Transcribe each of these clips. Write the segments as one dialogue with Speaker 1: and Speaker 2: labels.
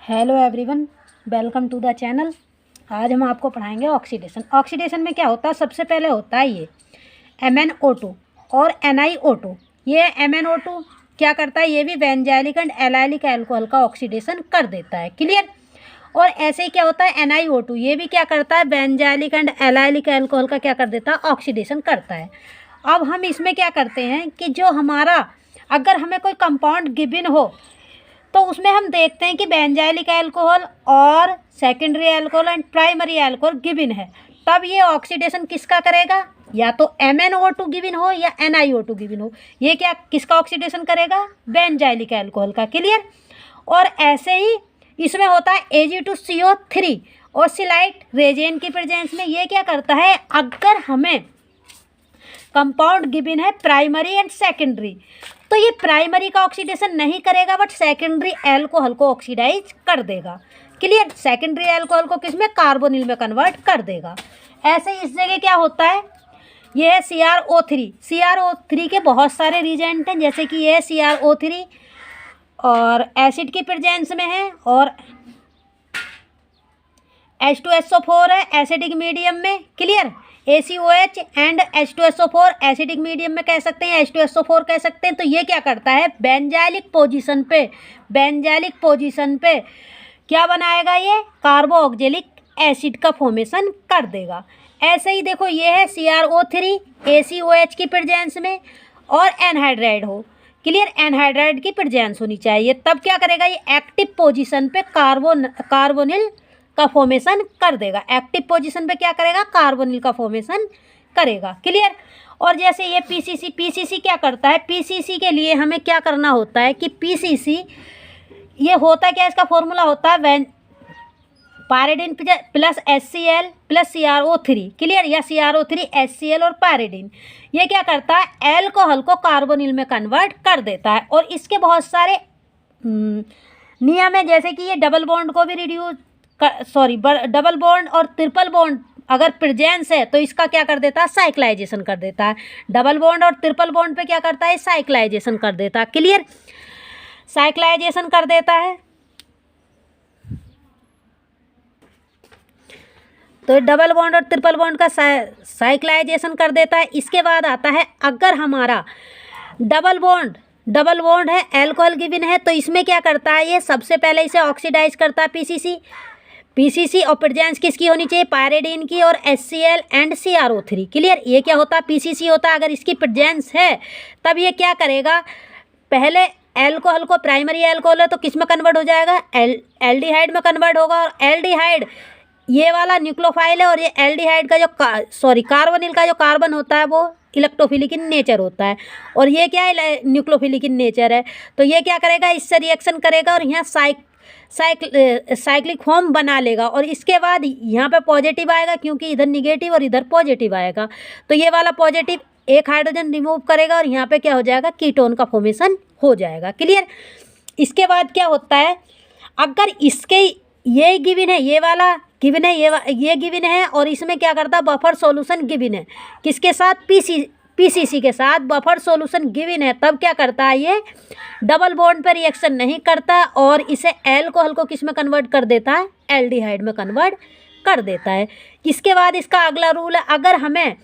Speaker 1: Hello everyone, welcome to the channel. आज हम आपको पढ़ाएंगे ऑक्सीडेशन। ऑक्सीडेशन में क्या होता है, सबसे पहले होता है ये MnO2 और NiO2। ये MnO2 क्या करता है, ये भी बेंजाइलिक एंड एलाइलिक अल्कोहल का ऑक्सीडेशन कर देता है। क्लियर। और ऐसे ही क्या होता है NiO2, ये भी क्या करता है, बेंजाइलिक एंड एलाइलिक अल्कोहल का क्या कर देता है, ऑक्सीडेशन करता है। अब हम इसमें क्या करते हैं कि जो हमारा अगर हमें कोई कंपाउंड गिवन हो तो उसमें हम देखते हैं कि बेंजाइलिक अल्कोहल और secondary alcohol and primary alcohol given है, तब ये ऑक्सीडेशन किसका करेगा, या तो MnO2 गिवन हो या NiO2 गिवन हो, ये क्या किसका ऑक्सीडेशन करेगा, बेंजाइलिक अल्कोहल का। क्लियर। और ऐसे ही इसमें होता है Ag2CO3 और सिलाइट रेजेन की प्रेजेंस में ये क्या करता है, अगर हमें कंपाउंड गिवन है प्राइमरी एंड सेकेंडरी तो ये प्राइमरी का ऑक्सीडेशन नहीं करेगा बट सेकेंडरी अल्कोहल को ऑक्सीडाइज कर देगा। क्लियर। सेकेंडरी अल्कोहल को किसमें, कार्बोनिल में कन्वर्ट कर देगा। ऐसे ही इस जगह क्या होता है, ये है CrO3। CrO3 के बहुत सारे रिजेंट हैं, जैसे कि ये CrO3 और एसिड की प्रेजेंस में है, और H2SO4 है एसिडिक मीडियम में। Clear. ACOH and H2SO4 acidic medium में कह सकते हैं, H2SO4 कह सकते हैं। तो ये क्या करता है, बेंजाइलिक पोजीशन पे क्या बनाएगा, ये कार्बोक्सिलिक एसिड का फॉर्मेशन कर देगा। ऐसे ही देखो, ये है CrO3 ACOH की प्रेजेंस में और एनहाइड्राइड हो। क्लियर। एनहाइड्राइड की प्रेजेंस होनी चाहिए, तब क्या करेगा, ये एक्टिव पोजीशन पे कार्बोनिल का फॉर्मेशन कर देगा। एक्टिव पोजीशन पे क्या करेगा, कार्बोनिल का फॉर्मेशन करेगा। क्लियर। और जैसे ये पीसीसी क्या करता है, पीसीसी के लिए हमें क्या करना होता है कि पीसीसी ये होता क्या, इसका फॉर्मूला होता है pyridine plus HCl plus CrO3। Clear. या CrO3 HCl और पायरिडिन ये क्या करता है, एल्कोहल को कार्बोनिल में कन्वर्ट कर देता है। और इसके बहुत सारे नियम है, जैसे कि ये डबल बॉन्ड को भी डबल बॉन्ड और ट्रिपल बॉन्ड अगर प्रेजेंस है तो इसका क्या कर देता है, साइक्लाइजेशन कर देता है। डबल बॉन्ड और ट्रिपल बॉन्ड पे क्या करता है, साइक्लाइजेशन कर देता है। क्लियर। साइक्लाइजेशन कर देता है। तो डबल बॉन्ड और ट्रिपल बॉन्ड का साइक्लाइजेशन कर देता है। इसके बाद आता है, अगर हमारा डबल बॉन्ड है, अल्कोहल गिवन है, तो इसमें क्या करता है, ये सबसे पहले इसे ऑक्सीडाइज करता है पीसीसी और प्रेजेंस किसकी होनी चाहिए, पायरिडिन की और HCl एंड CrO3। क्लियर। ये क्या होता है, पीसीसी होता है, अगर इसकी प्रेजेंस है तब ये क्या करेगा, पहले एल्कोहल को, प्राइमरी एल्कोहल है तो किस में कन्वर्ट हो जाएगा, एल्डिहाइड में कन्वर्ट होगा। और एल्डिहाइड ये वाला न्यूक्लियोफाइल है, और ये एल्डिहाइड का जो कार्बोनिल का जो कार्बन होता है वो इलेक्ट्रोफिलिक इन नेचर होता है, और ये क्या है, न्यूक्लियोफिलिक इन नेचर है। तो ये क्या करेगा, इससे रिएक्शन करेगा और यहाँ साइक्लिक फॉर्म बना लेगा। और इसके बाद यहाँ पे पॉजिटिव आएगा, क्योंकि इधर निगेटिव और इधर पॉजिटिव आएगा, तो ये वाला पॉजिटिव एक हाइड्रोजन रिमूव करेगा और यहाँ पे क्या हो जाएगा, कीटोन का फॉर्मेशन हो जाएगा। क्लियर। इसके बाद क्या होता है, अगर इसके ये गिवन है, ये वाला गिवन है, ये गिवन है, और इसमें क्या करता है, बफर सॉल्यूशन गिवन है, किसके साथ, पीसीसी के साथ बफर सॉल्यूशन गिवन है, तब क्या करता है, ये डबल बॉन्ड पर रिएक्शन नहीं करता और इसे एल्कोहल को किस में कन्वर्ट कर देता है, एल्डिहाइड में कन्वर्ट कर देता है। इसके बाद इसका अगला रूल है, अगर हमें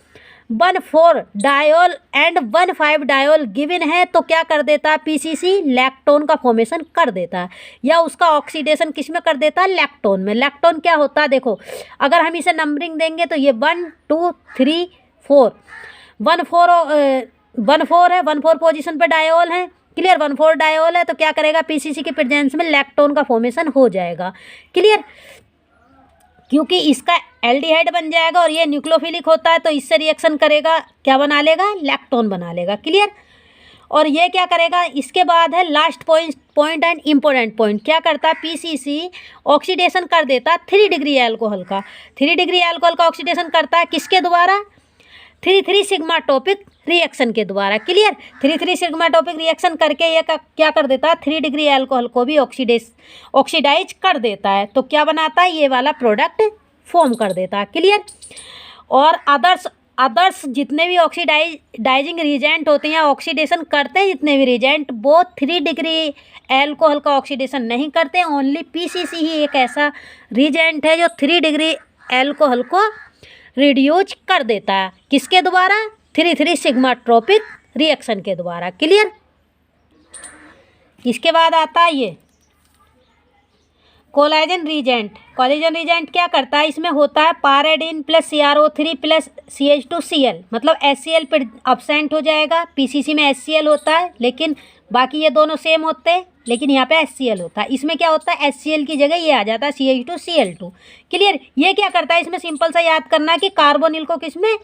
Speaker 1: 1,4 डायोल एंड 1,5 डायोल गिवन है तो क्या कर देता है, पीसीसी लैक्टोन का फॉर्मेशन कर देता है, या उसका ऑक्सीडेशन किस में कर देता है, लैक्टोन में। लैक्टोन क्या होता है, देखो अगर हम इसे नंबरिंग देंगे तो ये 1 2 3 4 1,4 है, 1,4 पोजीशन पे डायोल है। क्लियर। 1,4 डायोल है तो क्या करेगा, पीसीसी की प्रेजेंस में लैक्टोन का फॉर्मेशन हो जाएगा। क्लियर। क्योंकि इसका एल्डिहाइड बन जाएगा और ये न्यूक्लियोफिलिक होता है तो इससे रिएक्शन करेगा, क्या बना लेगा, लैक्टोन बना लेगा। क्लियर। और ये क्या करेगा, इसके बाद है last point and important point, क्या करता है, पीसीसी ऑक्सीडेशन कर देता है 3 डिग्री अल्कोहल का। 3 डिग्री अल्कोहल का ऑक्सीडेशन करता है किसके द्वारा, 3,3 सिग्माटोपिक रिएक्शन के द्वारा। क्लियर। 3,3 सिग्माटोपिक रिएक्शन करके ये क्या कर देता है, 3 डिग्री अल्कोहल को भी ऑक्सीडाइज कर देता है, तो क्या बनाता है, ये वाला प्रोडक्ट फॉर्म कर देता है। क्लियर। और अदर्स जितने भी ऑक्सीडाइजिंग रिजेंट होते हैं, ऑक्सीडेशन करते हैं जितने भी रिजेंट, वो 3 डिग्री एल्कोहल का ऑक्सीडेशन नहीं करते। ओनली पीसीसी ही एक ऐसा रिजेंट है जो 3 डिग्री एल्कोहल को रिड्यूस कर देता है। किसके द्वारा? 3,3 सिग्मा ट्रोपिक रिएक्शन के द्वारा। क्लियर? इसके बाद आता है ये कोलाजन रिजेंट। कोलाजन रिजेंट क्या करता है? इसमें होता है पाराडीन प्लस CrO3 प्लस CH2Cl, मतलब HCl पर अब्सेंट हो जाएगा। पीसीसी में HCl होता है, लेकिन बाकी ये दोनों सेम होते हैं, लेकिन यहाँ पे HCl होता है। इसमें क्या होता है? HCl की जगह ये आ जाता है CH2Cl2। क्लियर? ये क्या करता है? इसमें सिंपल सा याद करना कि कार्बोनिल को किसमें,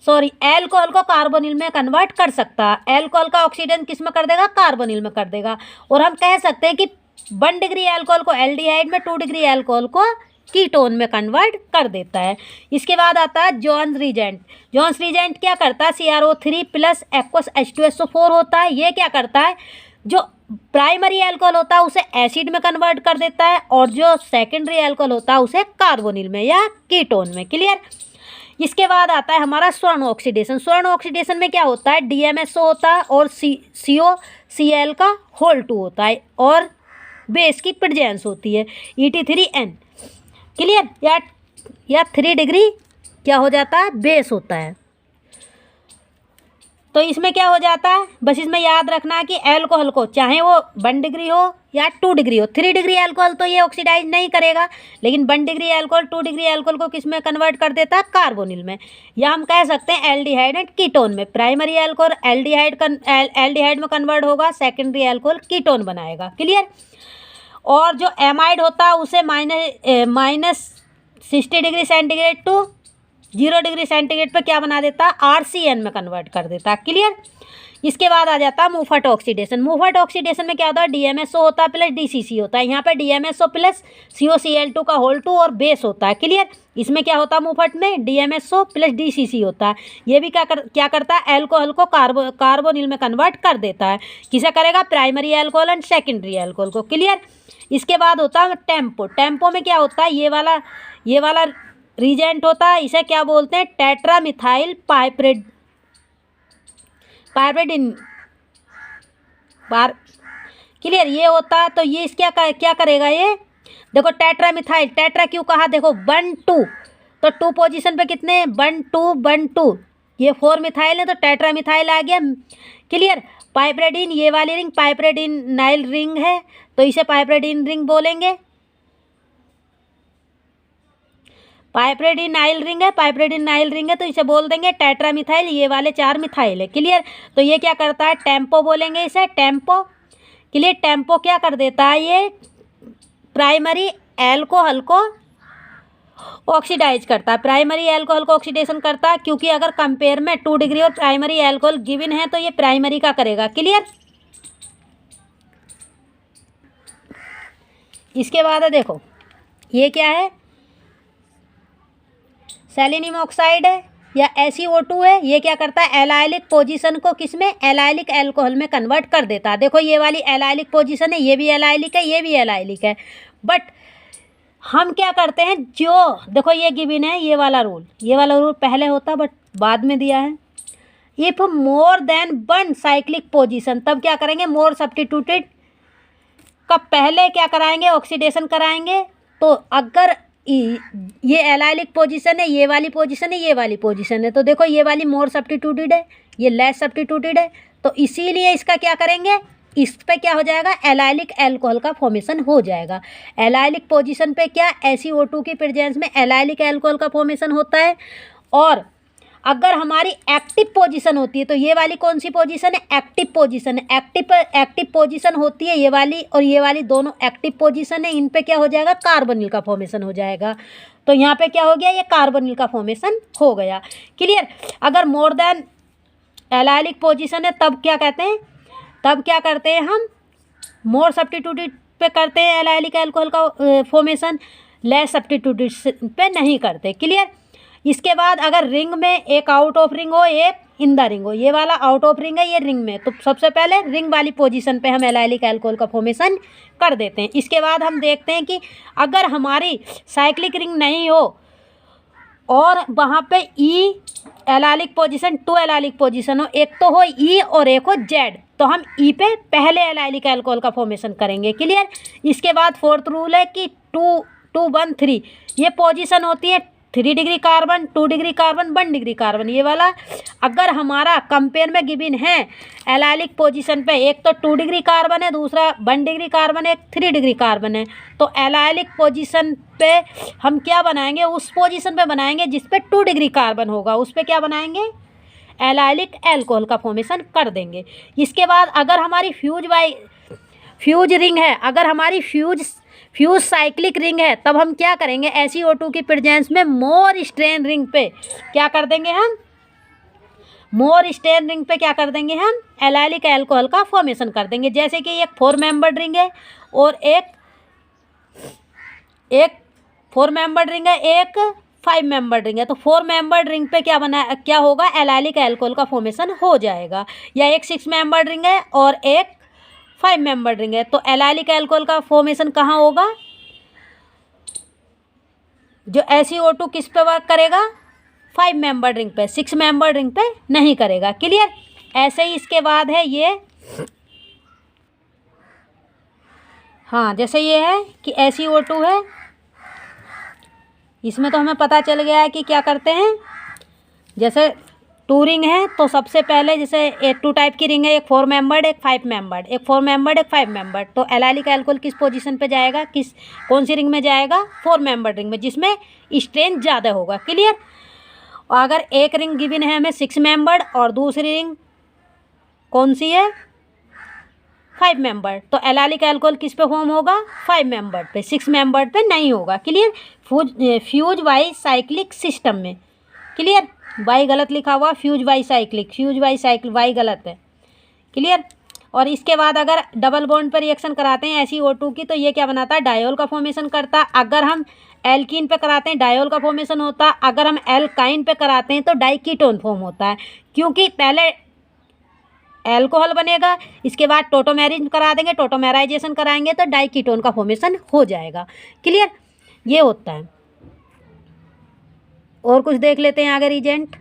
Speaker 1: सॉरी, एल्कोहल को कार्बोनिल में कन्वर्ट कर सकता है। एल्कोहल का ऑक्सीडेशन किस में कर देगा? कार्बोनिल में कर देगा। और हम कह सकते हैं कि 1 डिग्री एल्कोहल को एल्डिहाइड में, 2 डिग्री एल्कोहल को कीटोन में कन्वर्ट कर देता है। इसके बाद आता है जोन्स रिजेंट। जोन्स रिजेंट क्या करता है? CrO3 प्लस एक्वस H2SO4 होता है। ये क्या करता है? जो प्राइमरी एल्कोहल होता है उसे एसिड में कन्वर्ट कर देता है, और जो सेकेंडरी एल्कोहल होता है उसे कार्बोनिल में या कीटोन में। क्लियर? इसके बाद आता है हमारा स्वर्ण ऑक्सीडेशन। स्वर्ण ऑक्सीडेशन में क्या होता है? DMSO होता है और COCl का होल 2 होता है, और बेस की प्रेजेंस होती है Et3N। क्लियर? या 3 डिग्री क्या हो जाता है? बेस होता है। तो इसमें क्या हो जाता है? बस इसमें याद रखना है कि एल्कोहल को चाहे वो 1 डिग्री हो या 2 डिग्री हो, 3 डिग्री एल्कोहल तो ये ऑक्सीडाइज नहीं करेगा, लेकिन 1 डिग्री एल्कोहल 2 डिग्री एल्कोहल को किस में कन्वर्ट कर देता है? कार्बोनिल में, या हम कह सकते हैं एल्डिहाइड एंड कीटोन में। प्राइमरी एल्कोहल एल्डिहाइड में कन्वर्ट होगा, सेकेंडरी एल्कोहल कीटोन बनाएगा। क्लियर? और जो एमाइड होता है उसे -60 degree centigrade to 0 degree centigrade पे क्या बना देता है? RCN में कन्वर्ट कर देता है। क्लियर? इसके बाद आ जाता है मुफट ऑक्सीडेशन। मुफट ऑक्सीडेशन में क्या होता है? DMSO होता है प्लस DCC होता है। यहाँ पे DMSO प्लस COCl2 का होल 2 और बेस होता है। क्लियर? इसमें क्या होता है? मुफट में DMSO प्लस DCC होता है। ये भी क्या करता है? एल्कोहल को कार्बोनिल में कन्वर्ट कर देता है। किसे करेगा? Primary alcohol and secondary alcohol को। क्लियर? इसके बाद होता है टेम्पो। टेम्पो में क्या होता है? ये वाला रिजेंट होता है, इसे क्या बोलते हैं? टेट्रामिथाइल पाइपरेडिन। क्लियर? ये होता है, तो ये क्या करेगा? ये देखो टेट्रामिथाइल, टेट्रा क्यों कहा? देखो 1 2, तो 2 पोजीशन पे कितने? 1 2 1 2, ये 4 मिथाइल है तो टेट्रामिथाइल आ गया। क्लियर? पाइपरेडिन, ये वाली रिंग पाइपरेडिनाइल रिंग है, तो इसे पाइपरेडिन रिंग बोलेंगे। पाइपरेडिनाइल रिंग है तो इसे बोल देंगे टेट्रामिथाइल। ये वाले 4 मिथाइल है। क्लियर? तो ये क्या करता है? टेम्पो बोलेंगे इसे, टेम्पो। क्लियर? टेम्पो क्या कर देता है? ये प्राइमरी एल्कोहल को ऑक्सीडाइज करता है, प्राइमरी एल्कोहल को ऑक्सीडेशन करता है, क्योंकि अगर कंपेयर में 2 डिग्री और प्राइमरी एल्कोहल गिवन है तो ये प्राइमरी का करेगा। क्लियर? इसके बाद है, देखो ये क्या है? सेलेनियम ऑक्साइड है या SiO2 है। ये क्या करता है? एलाइलिक पोजीशन को किसमें? एलाइलिक एल्कोहल में कन्वर्ट कर देता है। देखो ये वाली एलाइलिक पोजीशन है, ये भी एलाइलिक है, ये भी एलाइलिक है, बट हम क्या करते हैं? जो देखो ये गिवन है, ये वाला रूल पहले होता बट बाद में दिया है। If more than 1 cyclic position, तब क्या करेंगे? मोर सब्स्टिट्यूटेड का पहले क्या कराएंगे? ऑक्सीडेशन कराएंगे। तो अगर ये एलाइलिक पोजीशन है, ये वाली पोजीशन है, ये वाली पोजीशन है, तो देखो ये वाली मोर सब्स्टिट्यूटेड है, ये लेस सब्स्टिट्यूटेड है, तो इसीलिए इसका क्या करेंगे? इस पे क्या हो जाएगा? एलाइलिक एल्कोहल का फॉर्मेशन हो जाएगा। एलाइलिक पोजीशन पे क्या? SiO2 की प्रेजेंस में एलाइलिक एल्कोहल का फॉर्मेशन होता है। और अगर हमारी एक्टिव पोजीशन होती है, तो ये वाली कौन सी पोजीशन है? एक्टिव पोजीशन है। एक्टिव पोजीशन होती है ये वाली, और ये वाली दोनों एक्टिव पोजीशन है। इन पे क्या हो जाएगा? कार्बोनिल का फॉर्मेशन हो जाएगा। तो यहाँ पे क्या हो गया? ये कार्बोनिल का फॉर्मेशन हो गया। क्लियर? अगर मोर देन एलाइलिक पोजीशन है तब क्या कहते हैं? तब क्या करते हैं हम? मोर सब्स्टिट्यूटेड पे करते हैं एलाइलिक एल्कोहल का फॉर्मेशन, लेस सब्स्टिट्यूटेड पे नहीं करते। क्लियर? इसके बाद अगर रिंग में एक आउट ऑफ रिंग हो, एक इन द रिंग हो, ये वाला आउट ऑफ रिंग है, ये रिंग में, तो सबसे पहले रिंग वाली पोजीशन पे हम एलाइलिक एल्कोहल का फॉर्मेशन कर देते हैं। इसके बाद हम देखते हैं कि अगर हमारी साइक्लिक रिंग नहीं हो और वहाँ पे ई एलाइलिक पोजीशन, 2 एलाइलिक पोजीशन हो, एक तो हो ई और एक हो जेड, तो हम ई पे पहले एलाइलिक अल्कोहल का फॉर्मेशन करेंगे। क्लियर। इसके बाद फोर्थ रूल है कि 2 2 1 3 ये पोजीशन होती है 3 degree carbon, 2 degree carbon, 1 degree carbon, ये वाला। अगर हमारा कंपेयर में गिवन है एलाइलिक पोजीशन पे, एक तो 2 डिग्री कार्बन है, दूसरा 1 डिग्री कार्बन है, एक 3 डिग्री कार्बन है, तो एलाइलिक पोजीशन पे हम क्या बनाएंगे, उस पोजीशन पे बनाएंगे जिस पे 2 डिग्री कार्बन होगा, उस पे क्या बनाएंगे, एलाइलिक अल्कोहल का फॉर्मेशन कर देंगे। इसके बाद अगर हमारी फ्यूज रिंग है, अगर हमारी फ्यूज साइक्लिक रिंग है, तब हम क्या करेंगे, SiO2 की प्रेजेंस में मोर स्ट्रेन रिंग पे क्या कर देंगे, हम मोर स्ट्रेन रिंग पे क्या कर देंगे, हम एलाइलिक अल्कोहल का फॉर्मेशन कर देंगे। जैसे कि एक 4 मेंबर्ड रिंग है और एक 4 मेंबर्ड रिंग है, एक 5 मेंबर्ड रिंग है, तो 4 मेंबर्ड रिंग पे क्या होगा, एलाइलिक अल्कोहल का फॉर्मेशन हो जाएगा। या एक 6 मेंबर्ड रिंग है और एक 5 मेंबर्ड रिंग है, तो एलाइलिक अल्कोहल का फॉर्मेशन कहाँ होगा, जो SiO2 किस पे वर्क करेगा, 5 मेंबर्ड रिंग पे, 6 मेंबर्ड रिंग पे नहीं करेगा। क्लियर। ऐसे ही इसके बाद है ये, हाँ जैसे ये है कि SiO2 है, इसमें तो हमें पता चल गया है कि क्या करते हैं। जैसे 2 रिंग है तो सबसे पहले जैसे एक 2 टाइप की रिंग है, एक 4 मेंबर्ड, एक 5 मेंबर्ड, एक 4 मेंबर्ड, एक 5 मेंबर्ड, तो एलाइलिक अल्कोहल किस पोजीशन पे जाएगा, कौन सी रिंग में जाएगा, 4 मेंबर्ड रिंग में, जिसमें स्ट्रेन ज़्यादा होगा। क्लियर। और अगर एक रिंग गिवन है हमें 6 मेंबर्ड और दूसरी रिंग कौन सी है, 5 मेंबर्ड, तो एलाइलिक अल्कोहल किस पे फॉर्म होगा, 5 मेंबर्ड पे, 6 मेंबर्ड पे नहीं होगा। Clear. Fuse Y cyclic system में। क्लियर। वाई गलत लिखा हुआ, फ्यूज वाई साइक्लिक वाई गलत है। क्लियर। और इसके बाद अगर डबल बॉन्ड पर रिएक्शन कराते हैं SiO2 की, तो ये क्या बनाता है, डायोल का फॉर्मेशन करता। अगर हम एल्कीन पे कराते हैं डायोल का फॉर्मेशन होता, अगर हम एल्काइन पे कराते हैं तो डाइकीटोन फॉर्म होता है, क्योंकि पहले एल्कोहल बनेगा, इसके बाद टोटोमेरिज करा देंगे, टोटोमेराइजेशन कराएंगे तो डाइकीटोन का फॉर्मेशन हो जाएगा। क्लियर। ये होता है। और कुछ देख लेते हैं आगे रिजेंट।